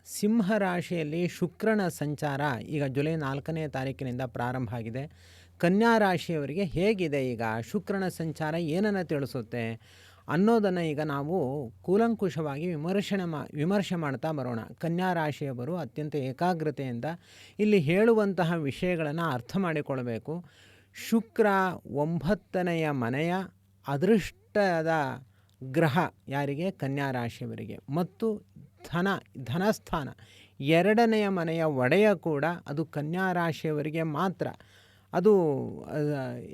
ಸಿಂಹ ರಾಶಿಯಲ್ಲಿ ಶುಕ್ರನ ಸಂಚಾರ ಈಗ ಜುಲೈ 4ನೇ ತಾರೀಕಿನಿಂದ ಪ್ರಾರಂಭ ಆಗಿದೆ. ಕನ್ಯಾ ರಾಶಿಯವರಿಗೆ ಹೇಗಿದೆ ಈಗ ಶುಕ್ರನ ಸಂಚಾರ ಏನನ್ನು ತಿಳಿಸುತ್ತೆ ಅನ್ನೋದನ್ನು ಈಗ ನಾವು ಕೂಲಂಕುಷವಾಗಿ ವಿಮರ್ಶೆ ಮಾಡ್ತಾ ಬರೋಣ. ಕನ್ಯಾ ರಾಶಿಯವರು ಅತ್ಯಂತ ಏಕಾಗ್ರತೆಯಿಂದ ಇಲ್ಲಿ ಹೇಳುವಂತಹ ವಿಷಯಗಳನ್ನು ಅರ್ಥ ಮಾಡಿಕೊಳ್ಬೇಕು. ಶುಕ್ರ 9ನೆಯ ಮನೆಯ ಅದೃಷ್ಟದ ಗ್ರಹ ಯಾರಿಗೆ? ಕನ್ಯಾ ರಾಶಿಯವರಿಗೆ. ಮತ್ತು ಧನಸ್ಥಾನ 2ನೆಯ ಮನೆಯ ಒಡೆಯ ಕೂಡ ಅದು ಕನ್ಯಾ ರಾಶಿಯವರಿಗೆ ಮಾತ್ರ. ಅದು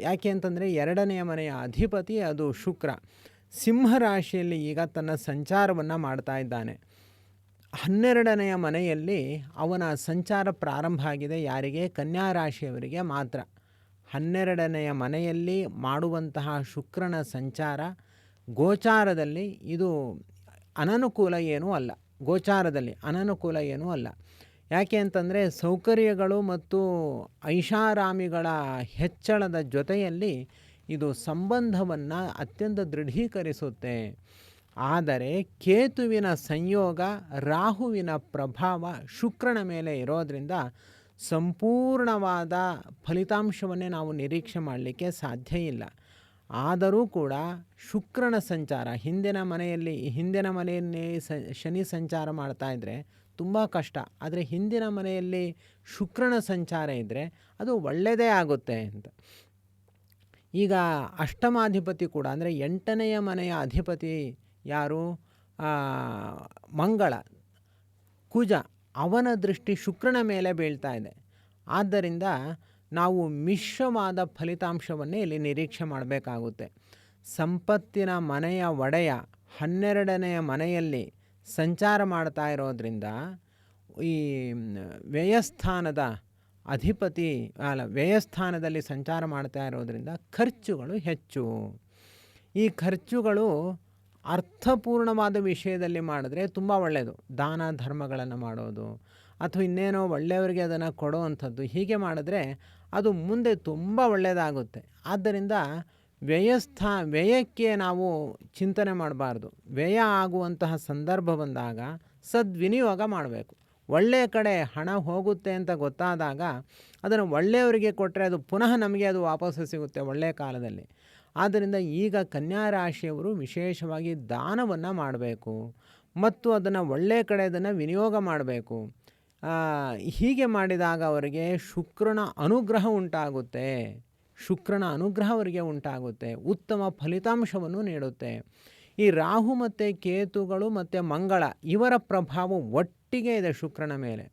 ಯಾಕೆ ಅಂತಂದರೆ 2ನೆಯ ಮನೆಯ ಅಧಿಪತಿ ಅದು ಶುಕ್ರ. ಸಿಂಹ ರಾಶಿಯಲ್ಲಿ ಈಗ ತನ್ನ ಸಂಚಾರವನ್ನು ಮಾಡ್ತಾ ಇದ್ದಾನೆ. 12ನೆಯ ಮನೆಯಲ್ಲಿ ಅವನ ಸಂಚಾರ ಪ್ರಾರಂಭ ಆಗಿದೆ. ಯಾರಿಗೆ? ಕನ್ಯಾ ರಾಶಿಯವರಿಗೆ ಮಾತ್ರ. 12ನೆಯ ಮನೆಯಲ್ಲಿ ಮಾಡುವಂತಹ ಶುಕ್ರನ ಸಂಚಾರ ಗೋಚಾರದಲ್ಲಿ ಇದು ಅನನುಕೂಲ ಏನೂ ಅಲ್ಲ. ಗೋಚಾರದಲ್ಲಿ ಅನನುಕೂಲ ಏನೂ ಅಲ್ಲ. ಯಾಕೆ ಅಂತಂದರೆ ಸೌಕರ್ಯಗಳು ಮತ್ತು ಐಷಾರಾಮಿಗಳ ಹೆಚ್ಚಳದ ಜೊತೆಯಲ್ಲಿ ಇದು ಸಂಬಂಧವನ್ನು ಅತ್ಯಂತ ದೃಢೀಕರಿಸುತ್ತೆ. ಆದರೆ ಕೇತುವಿನ ಸಂಯೋಗ, ರಾಹುವಿನ ಪ್ರಭಾವ ಶುಕ್ರನ ಮೇಲೆ ಇರೋದರಿಂದ ಸಂಪೂರ್ಣವಾದ ಫಲಿತಾಂಶವನ್ನೇ ನಾವು ನಿರೀಕ್ಷೆ ಮಾಡಲಿಕ್ಕೆ ಸಾಧ್ಯ ಇಲ್ಲ. ಆದರೂ ಕೂಡ ಶುಕ್ರನ ಸಂಚಾರ ಹಿಂದಿನ ಮನೆಯಲ್ಲಿ ಶನಿ ಸಂಚಾರ ಮಾಡ್ತಾ ಇದ್ದರೆ ತುಂಬ ಕಷ್ಟ. ಆದರೆ ಹಿಂದಿನ ಮನೆಯಲ್ಲಿ ಶುಕ್ರನ ಸಂಚಾರ ಇದ್ದರೆ ಅದು ಒಳ್ಳೆಯದೇ ಆಗುತ್ತೆ ಅಂತ. ಈಗ ಅಷ್ಟಮಾಧಿಪತಿ ಕೂಡ ಅಂದರೆ 8ನೆಯ ಮನೆಯ ಅಧಿಪತಿ ಯಾರು? ಮಂಗಳ, ಕುಜ, ಅವನ ದೃಷ್ಟಿ ಶುಕ್ರನ ಮೇಲೆ ಬೀಳ್ತಾ ಇದೆ. ಆದ್ದರಿಂದ ನಾವು ಮಿಶ್ರವಾದ ಫಲಿತಾಂಶವನ್ನೇ ಇಲ್ಲಿ ನಿರೀಕ್ಷೆ ಮಾಡಬೇಕಾಗುತ್ತೆ. ಸಂಪತ್ತಿನ ಮನೆಯ ಒಡೆಯ 12ನೆಯ ಮನೆಯಲ್ಲಿ ಸಂಚಾರ ಮಾಡ್ತಾ ಇರೋದ್ರಿಂದ ಈ ವ್ಯಯಸ್ಥಾನದಲ್ಲಿ ಸಂಚಾರ ಮಾಡ್ತಾ ಇರೋದ್ರಿಂದ ಖರ್ಚುಗಳು ಹೆಚ್ಚು. ಈ ಖರ್ಚುಗಳು ಅರ್ಥಪೂರ್ಣವಾದ ವಿಷಯದಲ್ಲಿ ಮಾಡಿದ್ರೆ ತುಂಬ ಒಳ್ಳೆಯದು. ದಾನ ಧರ್ಮಗಳನ್ನು ಮಾಡೋದು ಅಥವಾ ಇನ್ನೇನೋ ಒಳ್ಳೆಯವರಿಗೆ ಅದನ್ನು ಕೊಡೋವಂಥದ್ದು, ಹೀಗೆ ಮಾಡಿದ್ರೆ ಅದು ಮುಂದೆ ತುಂಬ ಒಳ್ಳೆಯದಾಗುತ್ತೆ. ಆದ್ದರಿಂದ ವ್ಯಯಕ್ಕೆ ನಾವು ಚಿಂತನೆ ಮಾಡಬಾರ್ದು. ವ್ಯಯ ಆಗುವಂತಹ ಸಂದರ್ಭ ಬಂದಾಗ ಸದ್ವಿನಿಯೋಗ ಮಾಡಬೇಕು. ಒಳ್ಳೆಯ ಕಡೆ ಹಣ ಹೋಗುತ್ತೆ ಅಂತ ಗೊತ್ತಾದಾಗ ಅದನ್ನು ಒಳ್ಳೆಯವರಿಗೆ ಕೊಟ್ಟರೆ ಅದು ಪುನಃ ನಮಗೆ ಅದು ವಾಪಸ್ಸು ಸಿಗುತ್ತೆ ಒಳ್ಳೆಯ ಕಾಲದಲ್ಲಿ. ಆದ್ದರಿಂದ ಈಗ ಕನ್ಯಾ ರಾಶಿಯವರು ವಿಶೇಷವಾಗಿ ದಾನವನ್ನು ಮಾಡಬೇಕು ಮತ್ತು ಅದನ್ನು ಒಳ್ಳೆಯ ಕಡೆ ಅದನ್ನು ವಿನಿಯೋಗ ಮಾಡಬೇಕು. ಹೀಗೆ ಮಾಡಿದಾಗ ಅವರಿಗೆ ಶುಕ್ರನ ಅನುಗ್ರಹ ಅವರಿಗೆ ಉಂಟಾಗುತ್ತೆ. ಉತ್ತಮ ಫಲಿತಾಂಶವನ್ನು ನೀಡುತ್ತೆ. ಈ ರಾಹು ಮತ್ತು ಕೇತುಗಳು ಮತ್ತು ಮಂಗಳ ಇವರ ಪ್ರಭಾವ ಒಟ್ಟಿಗೆ ಇದೆ ಶುಕ್ರನ ಮೇಲೆ.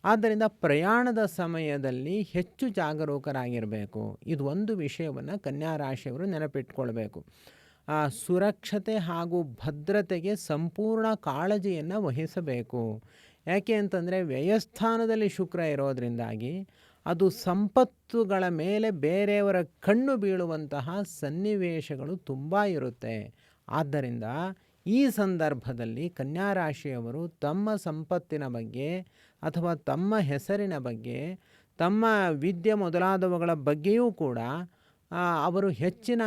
ಆದ್ದರಿಂದ ಪ್ರಯಾಣದ ಸಮಯದಲ್ಲಿ ಹೆಚ್ಚು ಜಾಗರೂಕರಾಗಿರಬೇಕು. ಇದು ಒಂದು ವಿಷಯವನ್ನು ಕನ್ಯಾ ರಾಶಿಯವರು ನೆನಪಿಟ್ಕೊಳ್ಬೇಕು. ಸುರಕ್ಷತೆ ಹಾಗೂ ಭದ್ರತೆಗೆ ಸಂಪೂರ್ಣ ಕಾಳಜಿಯನ್ನು ವಹಿಸಬೇಕು. ಯಾಕೆ ಅಂತಂದರೆ ವ್ಯಯಸ್ಥಾನದಲ್ಲಿ ಶುಕ್ರ ಇರೋದರಿಂದಾಗಿ ಅದು ಸಂಪತ್ತುಗಳ ಮೇಲೆ ಬೇರೆಯವರ ಕಣ್ಣು ಬೀಳುವಂತಹ ಸನ್ನಿವೇಶಗಳು ತುಂಬ ಇರುತ್ತೆ. ಆದ್ದರಿಂದ ಈ ಸಂದರ್ಭದಲ್ಲಿ ಕನ್ಯಾ ರಾಶಿಯವರು ತಮ್ಮ ಸಂಪತ್ತಿನ ಬಗ್ಗೆ ಅಥವಾ ತಮ್ಮ ಹೆಸರಿನ ಬಗ್ಗೆ, ತಮ್ಮ ವಿದ್ಯೆ ಮೊದಲಾದವುಗಳ ಬಗ್ಗೆಯೂ ಕೂಡ ಅವರು ಹೆಚ್ಚಿನ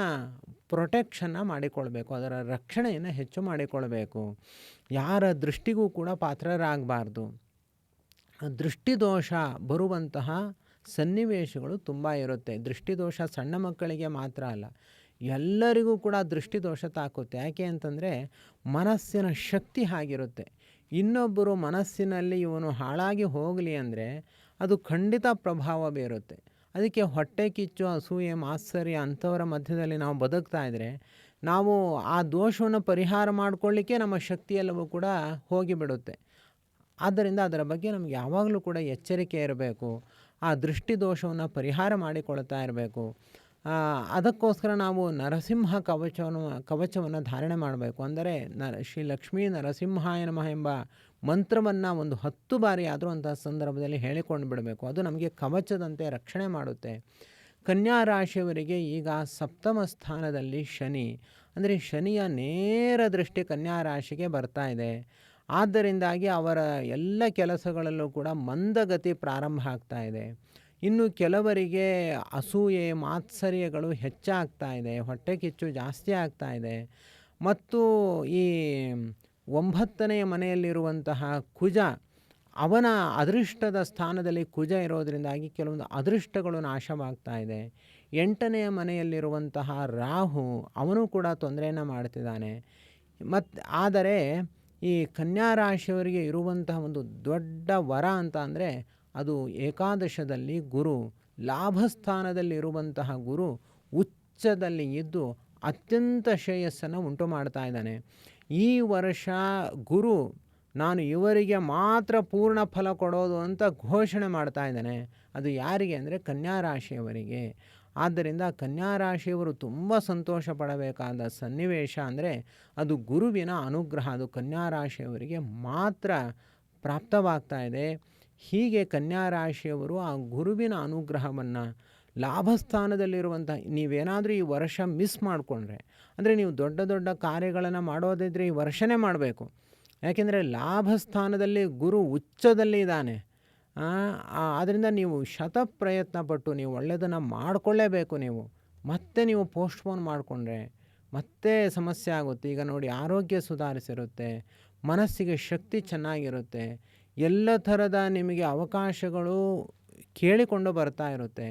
ಪ್ರೊಟೆಕ್ಷನ್ನ ಮಾಡಿಕೊಳ್ಬೇಕು. ಅದರ ರಕ್ಷಣೆಯನ್ನು ಹೆಚ್ಚು ಮಾಡಿಕೊಳ್ಬೇಕು. ಯಾರ ದೃಷ್ಟಿಗೂ ಕೂಡ ಪಾತ್ರರಾಗಬಾರ್ದು. ದೃಷ್ಟಿದೋಷ ಬರುವಂತಹ ಸನ್ನಿವೇಶಗಳು ತುಂಬ ಇರುತ್ತೆ. ದೃಷ್ಟಿದೋಷ ಸಣ್ಣ ಮಕ್ಕಳಿಗೆ ಮಾತ್ರ ಅಲ್ಲ, ಎಲ್ಲರಿಗೂ ಕೂಡ ದೃಷ್ಟಿದೋಷ ತಾಕುತ್ತೆ. ಯಾಕೆ ಅಂತಂದರೆ ಮನಸ್ಸಿನ ಶಕ್ತಿ ಹಾಗಿರುತ್ತೆ. ಇನ್ನೊಬ್ಬರು ಮನಸ್ಸಿನಲ್ಲಿ ಇವನು ಹಾಳಾಗಿ ಹೋಗಲಿ ಅಂದರೆ ಅದು ಖಂಡಿತ ಪ್ರಭಾವ ಬೀರುತ್ತೆ. ಅದಕ್ಕೆ ಹೊಟ್ಟೆ ಕಿಚ್ಚು, ಅಸೂಯೆ, ಮಾತ್ಸರ್ಯ ಅಂಥವರ ಮಧ್ಯದಲ್ಲಿ ನಾವು ಬದುಕ್ತಾ ಇದ್ದರೆ ನಾವು ಆ ದೋಷವನ್ನು ಪರಿಹಾರ ಮಾಡಿಕೊಳ್ಳಿಕ್ಕೆ ನಮ್ಮ ಶಕ್ತಿಯೆಲ್ಲವೂ ಕೂಡ ಹೋಗಿಬಿಡುತ್ತೆ. ಆದ್ದರಿಂದ ಅದರ ಬಗ್ಗೆ ನಮಗೆ ಯಾವಾಗಲೂ ಕೂಡ ಎಚ್ಚರಿಕೆ ಇರಬೇಕು. ಆ ದೃಷ್ಟಿದೋಷವನ್ನು ಪರಿಹಾರ ಮಾಡಿಕೊಳ್ತಾ ಇರಬೇಕು. ಅದಕ್ಕೋಸ್ಕರ ನಾವು ನರಸಿಂಹ ಕವಚವನ್ನು ಧಾರಣೆ ಮಾಡಬೇಕು. ಅಂದರೆ ಶ್ರೀ ಲಕ್ಷ್ಮೀ ನರಸಿಂಹಾಯ ನಮಃ ಎಂಬ ಮಂತ್ರವನ್ನು ಒಂದು 10 ಬಾರಿ ಆದರೂ ಅಂತಹ ಸಂದರ್ಭದಲ್ಲಿ ಹೇಳಿಕೊಂಡು ಬಿಡಬೇಕು. ಅದು ನಮಗೆ ಕವಚದಂತೆ ರಕ್ಷಣೆ ಮಾಡುತ್ತೆ. ಕನ್ಯಾ ರಾಶಿಯವರಿಗೆ ಈಗ 7ಮ ಸ್ಥಾನದಲ್ಲಿ ಶನಿ, ಅಂದರೆ ಶನಿಯ ನೇರ ದೃಷ್ಟಿ ಕನ್ಯಾ ರಾಶಿಗೆ ಬರ್ತಾ ಇದೆ. ಆದ್ದರಿಂದಾಗಿ ಅವರ ಎಲ್ಲ ಕೆಲಸಗಳಲ್ಲೂ ಕೂಡ ಮಂದಗತಿ ಪ್ರಾರಂಭ ಆಗ್ತಾ ಇದೆ. ಇನ್ನು ಕೆಲವರಿಗೆ ಅಸೂಯೆ, ಮಾತ್ಸರ್ಯಗಳು ಹೆಚ್ಚಾಗ್ತಾ ಇದೆ, ಹೊಟ್ಟೆ ಕಿಚ್ಚು ಜಾಸ್ತಿ ಆಗ್ತಾ ಇದೆ. ಮತ್ತು ಈ 9ನೆಯ ಮನೆಯಲ್ಲಿರುವಂತಹ ಕುಜ ಅವನ ಅದೃಷ್ಟದ ಸ್ಥಾನದಲ್ಲಿ ಕುಜ ಇರೋದರಿಂದಾಗಿ ಕೆಲವೊಂದು ಅದೃಷ್ಟಗಳು ನಾಶವಾಗ್ತಾ ಇದೆ. 8ನೇ ಮನೆಯಲ್ಲಿರುವಂತಹ ರಾಹು ಅವನು ಕೂಡ ತೊಂದರೆಯನ್ನು ಮಾಡ್ತಿದ್ದಾನೆ. ಆದರೆ ಈ ಕನ್ಯಾ ರಾಶಿಯವರಿಗೆ ಇರುವಂತಹ ಒಂದು ದೊಡ್ಡ ವರ ಅಂತ ಅಂದರೆ ಅದು ಏಕಾದಶದಲ್ಲಿ ಗುರು, ಲಾಭಸ್ಥಾನದಲ್ಲಿರುವಂತಹ ಗುರು ಉಚ್ಚದಲ್ಲಿ ಇದ್ದು ಅತ್ಯಂತ ಶ್ರೇಯಸ್ಸನ್ನು ಉಂಟು ಮಾಡ್ತಾ ಇದ್ದಾನೆ. ಈ ವರ್ಷ ಗುರು ನಾನು ಇವರಿಗೆ ಮಾತ್ರ ಪೂರ್ಣ ಫಲ ಕೊಡೋದು ಅಂತ ಘೋಷಣೆ ಮಾಡ್ತಾ ಇದ್ದಾನೆ. ಅದು ಯಾರಿಗೆ ಅಂದರೆ ಕನ್ಯಾ ರಾಶಿಯವರಿಗೆ. ಆದ್ದರಿಂದ ಕನ್ಯಾ ರಾಶಿಯವರು ತುಂಬ ಸಂತೋಷ ಪಡಬೇಕಾದ ಸನ್ನಿವೇಶ ಅಂದರೆ ಅದು ಗುರುವಿನ ಅನುಗ್ರಹ. ಅದು ಕನ್ಯಾ ರಾಶಿಯವರಿಗೆ ಮಾತ್ರ ಪ್ರಾಪ್ತವಾಗ್ತಾ ಇದೆ. ಹೀಗೆ ಕನ್ಯಾ ರಾಶಿಯವರು ಆ ಗುರುವಿನ ಅನುಗ್ರಹವನ್ನು ಲಾಭಸ್ಥಾನದಲ್ಲಿರುವಂಥ ನೀವೇನಾದರೂ ಈ ವರ್ಷ ಮಿಸ್ ಮಾಡಿಕೊಂಡ್ರೆ, ಅಂದರೆ ನೀವು ದೊಡ್ಡ ದೊಡ್ಡ ಕಾರ್ಯಗಳನ್ನು ಮಾಡೋದಿದ್ರೆ ಈ ವರ್ಷನೇ ಮಾಡಬೇಕು. ಯಾಕೆಂದರೆ ಲಾಭಸ್ಥಾನದಲ್ಲಿ ಗುರು ಉಚ್ಚದಲ್ಲಿ ಇದ್ದಾನೆ. ಆದ್ದರಿಂದ ನೀವು ಪ್ರಯತ್ನಪಟ್ಟು ನೀವು ಒಳ್ಳೆಯದನ್ನು ಮಾಡಿಕೊಳ್ಳೇಬೇಕು. ಮತ್ತೆ ನೀವು ಪೋಸ್ಟ್ಪೋನ್ ಮಾಡಿಕೊಂಡ್ರೆ ಮತ್ತೆ ಸಮಸ್ಯೆ ಆಗುತ್ತೆ. ಈಗ ನೋಡಿ, ಆರೋಗ್ಯ ಸುಧಾರಿಸಿರುತ್ತೆ, ಮನಸ್ಸಿಗೆ ಶಕ್ತಿ ಚೆನ್ನಾಗಿರುತ್ತೆ, ಎಲ್ಲ ಥರದ ನಿಮಗೆ ಅವಕಾಶಗಳು ಕೇಳಿಕೊಂಡು ಬರ್ತಾ ಇರುತ್ತೆ.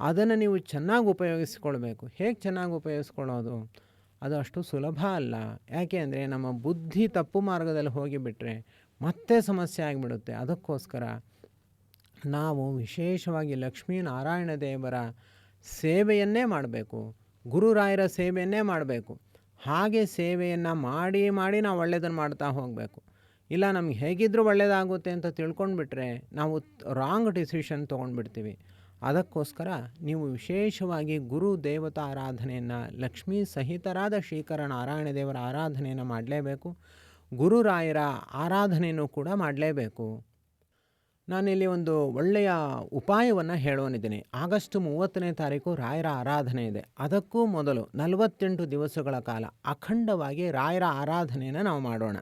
ಅದನ್ನು ನೀವು ಚೆನ್ನಾಗಿ ಉಪಯೋಗಿಸ್ಕೊಳ್ಬೇಕು. ಹೇಗೆ ಚೆನ್ನಾಗಿ ಉಪಯೋಗಿಸ್ಕೊಳ್ಳೋದು? ಅದು ಅಷ್ಟು ಸುಲಭ ಅಲ್ಲ. ಯಾಕೆ ಅಂದರೆ ನಮ್ಮ ಬುದ್ಧಿ ತಪ್ಪು ಮಾರ್ಗದಲ್ಲಿ ಹೋಗಿಬಿಟ್ರೆ ಮತ್ತೆ ಸಮಸ್ಯೆ ಆಗಿಬಿಡುತ್ತೆ. ಅದಕ್ಕೋಸ್ಕರ ನಾವು ವಿಶೇಷವಾಗಿ ಲಕ್ಷ್ಮೀನಾರಾಯಣ ದೇವರ ಸೇವೆಯನ್ನೇ ಮಾಡಬೇಕು, ಗುರುರಾಯರ ಸೇವೆಯನ್ನೇ ಮಾಡಬೇಕು. ಹಾಗೆ ಸೇವೆಯನ್ನು ಮಾಡಿ ಮಾಡಿ ನಾವು ಒಳ್ಳೆಯದನ್ನು ಮಾಡ್ತಾ ಹೋಗಬೇಕು. ಇಲ್ಲ ನಮ್ಗೆ ಹೇಗಿದ್ದರೂ ಒಳ್ಳೆಯದಾಗುತ್ತೆ ಅಂತ ತಿಳ್ಕೊಂಡ್ಬಿಟ್ರೆ ನಾವು ರಾಂಗ್ ಡಿಸಿಷನ್ ತೊಗೊಂಡ್ಬಿಡ್ತೀವಿ. ಅದಕ್ಕೋಸ್ಕರ ನೀವು ವಿಶೇಷವಾಗಿ ಗುರು ದೇವತಾ ಆರಾಧನೆಯನ್ನು, ಲಕ್ಷ್ಮೀ ಸಹಿತರಾದ ಶ್ರೀಕರ ನಾರಾಯಣ ದೇವರ ಆರಾಧನೆಯನ್ನು ಮಾಡಲೇಬೇಕು. ಗುರುರಾಯರ ಆರಾಧನೆಯನ್ನು ಕೂಡ ಮಾಡಲೇಬೇಕು. ನಾನಿಲ್ಲಿ ಒಂದು ಒಳ್ಳೆಯ ಉಪಾಯವನ್ನು ಹೇಳೋನಿದ್ದೀನಿ. ಆಗಸ್ಟ್ 30ನೇ ತಾರೀಕು ರಾಯರ ಆರಾಧನೆ ಇದೆ. ಅದಕ್ಕೂ ಮೊದಲು 48 ದಿವಸಗಳ ಕಾಲ ಅಖಂಡವಾಗಿ ರಾಯರ ಆರಾಧನೆಯನ್ನು ನಾವು ಮಾಡೋಣ.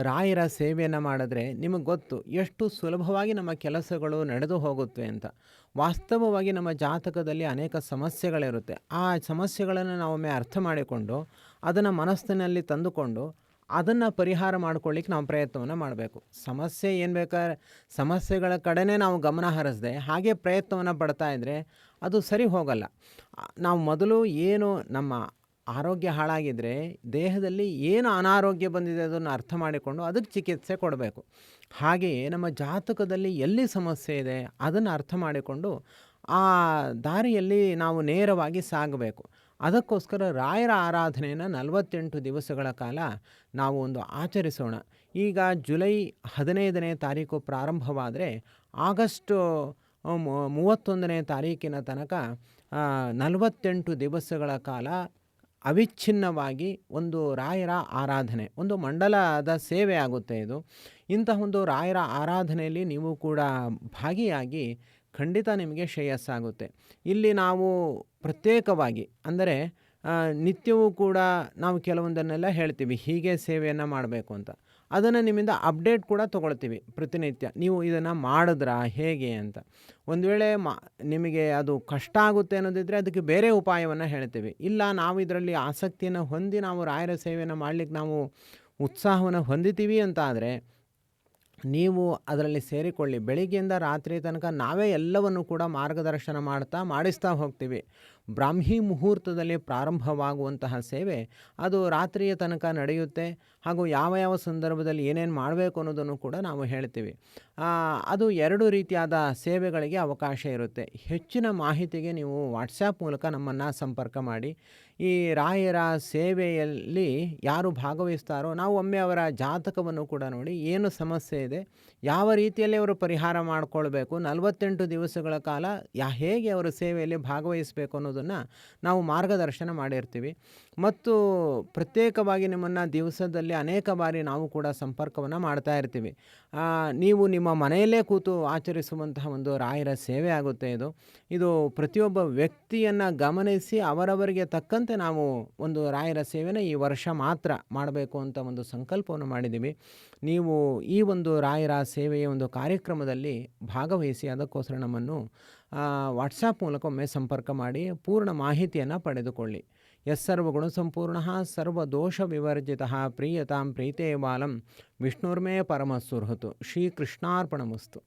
ರಾಯರ ಸೇವೆಯನ್ನು ಮಾಡಿದ್ರೆ ನಿಮಗೆ ಗೊತ್ತು ಎಷ್ಟು ಸುಲಭವಾಗಿ ನಮ್ಮ ಕೆಲಸಗಳು ನಡೆದು ಹೋಗುತ್ತೆ ಅಂತ. ವಾಸ್ತವವಾಗಿ ನಮ್ಮ ಜಾತಕದಲ್ಲಿ ಅನೇಕ ಸಮಸ್ಯೆಗಳಿರುತ್ತೆ. ಆ ಸಮಸ್ಯೆಗಳನ್ನು ನಾವೊಮ್ಮೆ ಅರ್ಥ ಮಾಡಿಕೊಂಡು ಅದನ್ನು ಮನಸ್ಸಿನಲ್ಲಿ ತಂದುಕೊಂಡು ಅದನ್ನು ಪರಿಹಾರ ಮಾಡ್ಕೊಳ್ಳಿಕ್ಕೆ ನಾವು ಪ್ರಯತ್ನವನ್ನು ಮಾಡಬೇಕು. ಸಮಸ್ಯೆ ಏನು ಬೇಕಾದ್ರೆ ಸಮಸ್ಯೆಗಳ ಕಡೆನೇ ನಾವು ಗಮನ ಹರಿಸದೆ ಹಾಗೆ ಪ್ರಯತ್ನವನ್ನು ಪಡ್ತಾ ಇದ್ದರೆ ಅದು ಸರಿ ಹೋಗಲ್ಲ. ನಾವು ಮೊದಲು ಏನು ನಮ್ಮ ಆರೋಗ್ಯ ಹಾಳಾಗಿದ್ದರೆ ದೇಹದಲ್ಲಿ ಏನು ಅನಾರೋಗ್ಯ ಬಂದಿದೆ ಅದನ್ನು ಅರ್ಥ ಮಾಡಿಕೊಂಡು ಅದಕ್ಕೆ ಚಿಕಿತ್ಸೆ ಕೊಡಬೇಕು. ಹಾಗೆಯೇ ನಮ್ಮ ಜಾತಕದಲ್ಲಿ ಎಲ್ಲಿ ಸಮಸ್ಯೆ ಇದೆ ಅದನ್ನು ಅರ್ಥ ಮಾಡಿಕೊಂಡು ಆ ದಾರಿಯಲ್ಲಿ ನಾವು ನೇರವಾಗಿ ಸಾಗಬೇಕು. ಅದಕ್ಕೋಸ್ಕರ ರಾಯರ ಆರಾಧನೆಯನ್ನು 48 ದಿವಸಗಳ ಕಾಲ ನಾವು ಒಂದು ಆಚರಿಸೋಣ. ಈಗ ಜುಲೈ 15ನೇ ತಾರೀಕು ಪ್ರಾರಂಭವಾದರೆ ಆಗಸ್ಟ್ 31ನೇ ತಾರೀಕಿನ ತನಕ 48 ದಿವಸಗಳ ಕಾಲ ಅವಿಚ್ಛಿನ್ನವಾಗಿ ಒಂದು ರಾಯರ ಆರಾಧನೆ, ಒಂದು ಮಂಡಲದ ಸೇವೆ ಆಗುತ್ತೆ ಇದು. ಇಂತಹ ಒಂದು ರಾಯರ ಆರಾಧನೆಯಲ್ಲಿ ನೀವು ಕೂಡ ಭಾಗಿಯಾಗಿ ಖಂಡಿತ ನಿಮಗೆ ಶ್ರೇಯಸ್ಸಾಗುತ್ತೆ. ಇಲ್ಲಿ ನಾವು ಪ್ರತ್ಯೇಕವಾಗಿ ಅಂದರೆ ನಿತ್ಯವೂ ಕೂಡ ನಾವು ಕೆಲವೊಂದನ್ನೆಲ್ಲ ಹೇಳ್ತೀವಿ, ಹೀಗೆ ಸೇವೆಯನ್ನು ಮಾಡಬೇಕು ಅಂತ. ಅದನ್ನು ನಿಮ್ಮಿಂದ ಅಪ್ಡೇಟ್ ಕೂಡ ತೊಗೊಳ್ತೀವಿ ಪ್ರತಿನಿತ್ಯ. ನೀವು ಇದನ್ನು ಮಾಡಿದ್ರಾ ಹೇಗೆ ಅಂತ. ಒಂದು ವೇಳೆ ನಿಮಗೆ ಅದು ಕಷ್ಟ ಆಗುತ್ತೆ ಅನ್ನೋದಿದ್ದರೆ ಅದಕ್ಕೆ ಬೇರೆ ಉಪಾಯವನ್ನು ಹೇಳ್ತೀವಿ. ಇಲ್ಲ ನಾವು ಇದರಲ್ಲಿ ಆಸಕ್ತಿಯನ್ನು ಹೊಂದಿ ನಾವು ರಾಯರ ಸೇವೆಯನ್ನು ಮಾಡಲಿಕ್ಕೆ ನಾವು ಉತ್ಸಾಹವನ್ನು ಹೊಂದಿತೀವಿ ಅಂತ ಆದರೆ ನೀವು ಅದರಲ್ಲಿ ಸೇರಿಕೊಳ್ಳಿ. ಬೆಳಿಗ್ಗೆಯಿಂದ ರಾತ್ರಿ ತನಕ ನಾವೇ ಎಲ್ಲವನ್ನು ಕೂಡ ಮಾರ್ಗದರ್ಶನ ಮಾಡಿಸ್ತಾ ಹೋಗ್ತೀವಿ. ಬ್ರಾಹ್ಮಿ ಮುಹೂರ್ತದಲ್ಲಿ ಪ್ರಾರಂಭವಾಗುವಂತಹ ಸೇವೆ ಅದು ರಾತ್ರಿಯ ತನಕ ನಡೆಯುತ್ತೆ. ಹಾಗೂ ಯಾವ ಯಾವ ಸಂದರ್ಭದಲ್ಲಿ ಏನೇನು ಮಾಡಬೇಕು ಅನ್ನೋದನ್ನು ಕೂಡ ನಾವು ಹೇಳ್ತೀವಿ. ಅದು 2 ರೀತಿಯಾದ ಸೇವೆಗಳಿಗೆ ಅವಕಾಶ ಇರುತ್ತೆ. ಹೆಚ್ಚಿನ ಮಾಹಿತಿಗೆ ನೀವು ವಾಟ್ಸಾಪ್ ಮೂಲಕ ನಮ್ಮನ್ನು ಸಂಪರ್ಕ ಮಾಡಿ. ಈ ರಾಯರ ಸೇವೆಯಲ್ಲಿ ಯಾರು ಭಾಗವಹಿಸ್ತಾರೋ ನಾವು ಒಮ್ಮೆ ಅವರ ಜಾತಕವನ್ನು ಕೂಡ ನೋಡಿ ಏನು ಸಮಸ್ಯೆ ಇದೆ, ಯಾವ ರೀತಿಯಲ್ಲಿ ಅವರು ಪರಿಹಾರ ಮಾಡಿಕೊಳ್ಬೇಕು, 48 ದಿವಸಗಳ ಕಾಲ ಹೇಗೆ ಅವರು ಸೇವೆಯಲ್ಲಿ ಭಾಗವಹಿಸಬೇಕು ಅನ್ನೋದನ್ನು ನಾವು ಮಾರ್ಗದರ್ಶನ ಮಾಡಿರ್ತೀವಿ. ಮತ್ತು ಪ್ರತ್ಯೇಕವಾಗಿ ನಿಮ್ಮನ್ನು ದಿವಸದಲ್ಲಿ ಅನೇಕ ಬಾರಿ ನಾವು ಕೂಡ ಸಂಪರ್ಕವನ್ನು ಮಾಡ್ತಾ ಇರ್ತೀವಿ. ನೀವು ನಿಮ್ಮ ಮನೆಯಲ್ಲೇ ಕೂತು ಆಚರಿಸುವಂತಹ ಒಂದು ರಾಯರ ಸೇವೆ ಆಗುತ್ತೆ ಇದು ಪ್ರತಿಯೊಬ್ಬ ವ್ಯಕ್ತಿಯನ್ನು ಗಮನಿಸಿ ಅವರವರಿಗೆ ತಕ್ಕಂತೆ ನಾವು ಒಂದು ರಾಯರ ಸೇವೆನ ಈ ವರ್ಷ ಮಾತ್ರ ಮಾಡಬೇಕು ಅಂತ ಒಂದು ಸಂಕಲ್ಪವನ್ನು ಮಾಡಿದ್ದೀವಿ. ನೀವು ಈ ಒಂದು ರಾಯರ ಸೇವೆಯ ಒಂದು ಕಾರ್ಯಕ್ರಮದಲ್ಲಿ ಭಾಗವಹಿಸಿ ಅದಕ್ಕೋಸ್ಕರ ನಮ್ಮನ್ನು ವಾಟ್ಸಾಪ್ ಮೂಲಕ ಒಮ್ಮೆ ಸಂಪರ್ಕ ಮಾಡಿ ಪೂರ್ಣ ಮಾಹಿತಿಯನ್ನು ಪಡೆದುಕೊಳ್ಳಿ. ಯಸ್ಸರ್ವಗುಣಸಂಪೂರ್ಣಃ ಸರ್ವದೋಷವಿವರ್ಜಿತಃ ಪ್ರೀಯತಾಂ ಪ್ರೀತೇ ಬಾಲಂ ವಿಷ್ಣುರ್ಮೇ ಪರಮಸುಹೃತ್. ಶ್ರೀಕೃಷ್ಣಾರ್ಪಣಮಸ್ತು.